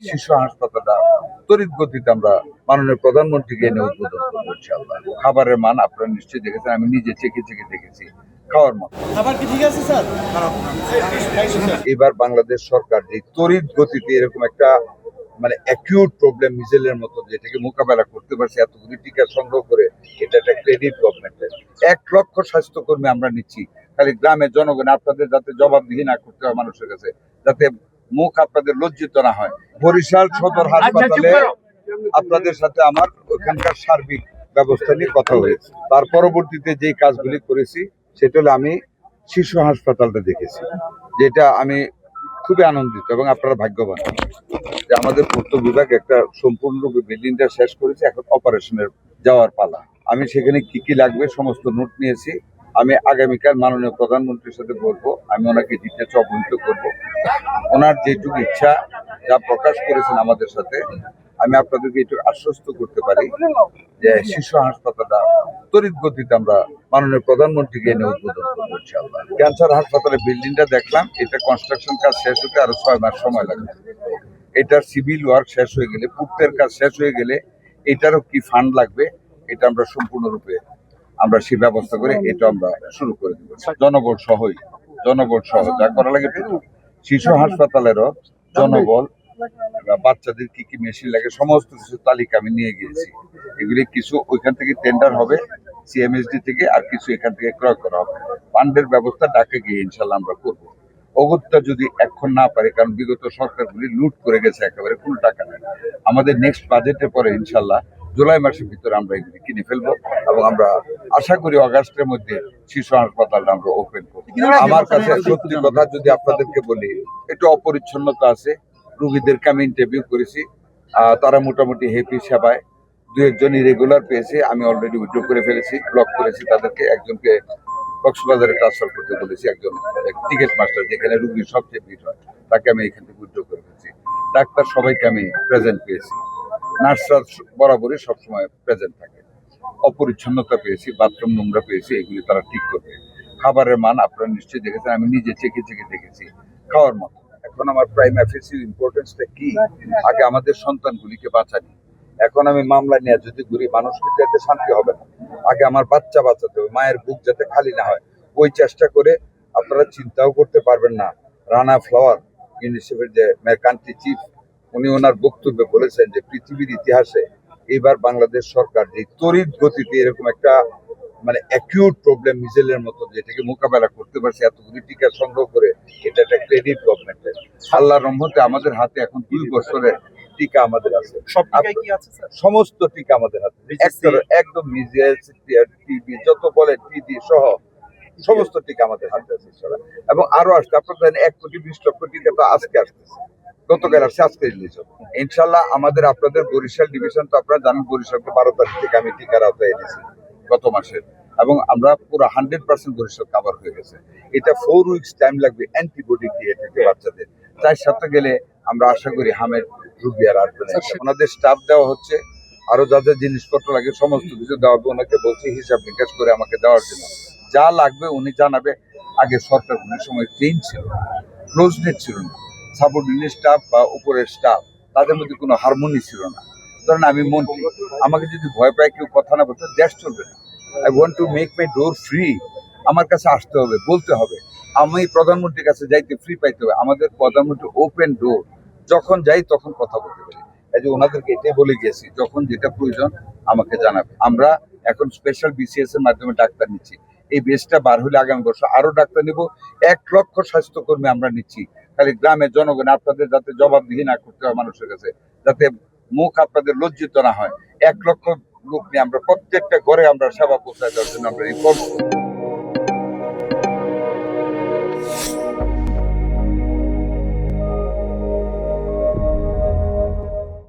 শিশু হাসপাতালটা তড়িৎ গতিতে আমরা মাননীয় প্রধানমন্ত্রীকে এনে উদ্বোধন করবো ইনশাআল্লাহ। খাবারের মান আপনারা নিশ্চয়ই দেখেছেন, আমি নিজে চেকে চেকে দেখেছি, খাওয়ার মতো। খাবার কি ঠিক আছে স্যার? এবার বাংলাদেশ সরকার যে তড়িৎ গতিতে এরকম একটা মানে অ্যাকিউট প্রবলেম মিজেলের মতো যেটাকে মোকাবেলা করতে পারছে এতগুলি টিকা সংগ্রহ করে, এটা একটা ক্রেডিট গভর্নমেন্টের। 1,00,000 স্বাস্থ্যকর্মী আমরা নিচ্ছি, খালি গ্রামের জনগণ আপনাদের যাতে জবাবদিহি না করতে হয় মানুষের কাছে, যাতে মুখ আপনাদের লজ্জিত না হয়। বরিশাল সদর হাসপাতালে আপনাদের সাথে আমার ওখানকার সার্বিক ব্যবস্থা নিয়ে কথা হয়েছে। তার পরবর্তীতে যে কাজগুলি করেছি সেটা হলো আমি শিশু হাসপাতালটা দেখেছি, যেটা আমি খুবই আনন্দিত এবং আপনারা ভাগ্যবান যে আমাদের পূর্ত বিভাগ একটা সম্পূর্ণরূপে বিল্ডিংটা শেষ করেছে, এখন অপারেশনের যাওয়ার পালা। আমি সেখানে কি কি লাগবে সমস্ত নোট নিয়েছি। আমি আগামীকাল মাননীয় প্রধানমন্ত্রীর সাথে বলবো, আমি ওনাকে ডিটেলস অবহিত করবো। ওনার যেটুকু ইচ্ছা যা প্রকাশ করেছেন আমাদের সাথে, আমি আপনাদেরকে একটু আশ্বস্ত করতে পারি যে শিশু হাসপাতালটা তড়িৎ গতিতে আমরা মাননীয় প্রধানমন্ত্রীকে এনে উদ্বোধন করবো ইনশাআল্লাহ। ক্যান্সার হাসপাতালের বিল্ডিংটা দেখলাম, এটা কনস্ট্রাকশন কাজ শেষ হতে আরো 6 মাস সময় লাগবে। এটার সিভিল ওয়ার্ক শেষ হয়ে গেলে, পূর্তের কাজ শেষ হয়ে গেলে এটারও কি ফান্ড লাগবে এটা আমরা সম্পূর্ণরূপে আমরা সেই ব্যবস্থা করে এটা আমরা শুরু করে দেবো। জনবল সহ যা করা লাগে। শিশু হাসপাতালেরও জনবল, বাচ্চাদের কি কি মেশিন লাগে সমস্ত কিছু তালিকা আমি নিয়ে গিয়েছি। এগুলি কিছু ওইখান থেকে টেন্ডার হবে সিএমএসডি থেকে, আর কিছু এখান থেকে ক্রয় করা হবে। ফান্ডের ব্যবস্থা ডাকে গিয়ে ইনশাল্লাহ আমরা করবো। অগত্যা যদি এখন না পারে, কারণ বিগত সরকারগুলি লুট করে গেছে, একেবারে কোনো টাকা নেই। আমাদের নেক্সট বাজেটের পরে ইনশাল্লাহ জুলাই মাসের ভিতরে আমরা এগুলি কিনে ফেলবো এবং আমরা আশা করি অগাস্টের মধ্যে শিশু হাসপাতালটা আমরা ওপেন করবো। আমার কাছে সত্যি কথা যদি আপনাদেরকে বলি, একটু অপরিচ্ছন্নতা আছে। রোগীদেরকে আমি ইন্টারভিউ করেছি, তারা মোটামুটি হ্যাপি সেবায়। 2-1জন ইরেগুলার পেয়েছে, আমি অলরেডি উইথড্র করে ফেলেছি, ব্লক করেছি তাদেরকে। একজনকে কক্সবাজারে ট্রান্সফার করতে বলেছি, একজন টিকিট মাস্টার যেখানে রুগীর সবচেয়ে ভিড় হয় তাকে আমি এখান থেকে উইথড্র করে ফেলেছি। ডাক্তার সবাইকে আমি প্রেজেন্ট পেয়েছি, নার্সরা বরাবরই সবসময় প্রেজেন্ট থাকে। অপরিচ্ছন্নতা পেয়েছি, বাথরুম নোংরা পেয়েছি, এগুলি তারা ঠিক করবে। খাবারের মান আপনারা নিশ্চয়ই দেখেছেন, আমি নিজে চেকে চেকে দেখেছি, খাওয়ার মতো। এখন আমার প্রাইম অ্যাফেসির ইম্পর্টেন্সটা কি? আগে আমাদের সন্তানগুলিকে বাঁচানি। এখন আমি মামলা নিয়ে যদি ঘুরি, মানুষ কিন্তু এতে শান্তি হবে না। আগে আমার বাচ্চা বাঁচাতে হবে, মায়ের বুক যাতে খালি না হয়, ওই চেষ্টা করে। আপনারা চিন্তাও করতে পারবেন না, রানা ফ্লাওয়ার ইউনিসেফের যে কান্ট্রি চিফ, উনি ওনার বক্তব্যে বলেছেন যে পৃথিবীর ইতিহাসে এবার বাংলাদেশ সরকার যে তড়িৎ গতিতে এরকম একটা মানে অ্যাকিউট প্রবলেম মিজেলের মতো যেটাকে মোকাবেলা করতে পারছে এতগুলি টিকা সংগ্রহ করে, এটা একটা ক্রেডিট গভর্নমেন্টের। আল্লাহর রহমতে আমাদের হাতে এখন 2 বছরের টিকা আমাদের আছে। সমস্ত টিকা আমাদের হাতে, একদম মিজেলস, টিবি যত বলে, টিবি সহ সমস্ত টিকা আমাদের হাতে আছে এবং আরো আসছে। আপনারা জানেন 1,20,00,000 টিকা তো আজকে আসতেছে, গতকাল আসছে, আজকে রিলিজ হবে ইনশাল্লাহ। আমাদের আপনাদের বরিশাল ডিভিশন তো আপনারা জানেন, বরিশালকে 12 তারিখ থেকে আমি টিকার আওতায় এনেছি গত মাসের, এবং আমরা পুরো 100% বরিশাল কাভার হয়ে গেছে। এটা 4 উইকস টাইম লাগবে অ্যান্টিবডি দিয়ে থেকে বাচ্চাদের। 4 সপ্তাহ গেলে আমরা আশা করি হামের রুগী আর আসবে না। ওনাদের স্টাফ দেওয়া হচ্ছে, আরো যা যা জিনিসপত্র লাগে সমস্ত কিছু দেওয়া হবে। ওনাকে বলছি হিসাব নিকাশ করে আমাকে দেওয়ার জন্য, যা লাগবে উনি জানাবে। আগে সরকার কোনো সময় ট্রেন ছিল না, ক্লোজ নেট ছিল না, সাবঅর্ডিনেট স্টাফ বা উপরের স্টাফ তাদের মধ্যে কোনো হারমোনি ছিল না। ধরেন আমি মন্ত্রী, আমাকে যদি ভয় পায় কেউ কথা না বলতে, দেশ চলবে না। I want to make my door free. আমার কাছে আসতে হবে, বলতে হবে। আমি প্রধানমন্ত্রীর কাছে যাইতে ফ্রি পাইতে হবে। আমাদের প্রধানমন্ত্রী ওপেন ডোর, যখন যাই তখন কথা বলতে পারি। এই যে ওনাদেরকে এটাই বলে গেছি, যখন যেটা প্রয়োজন আমাকে জানাবে। আমরা এখন স্পেশাল বিসিএস এর মাধ্যমে ডাক্তার নিচ্ছি। এই বেসটা বার হলে আগামী বছর আরো ডাক্তার নিব। 1,00,000 স্বাস্থ্যকর্মী আমরা নিচ্ছি, খালি গ্রামের জনগণ আপনাদের যাতে জবাবদিহি না করতে হয় মানুষের কাছে, যাতে মুখ আপনাদের লজ্জিত না হয়। 1,00,000 লোক নিয়ে আমরা প্রত্যেকটা ঘরে আমরা সেবা পৌঁছায় দেওয়ার জন্য আমরা এই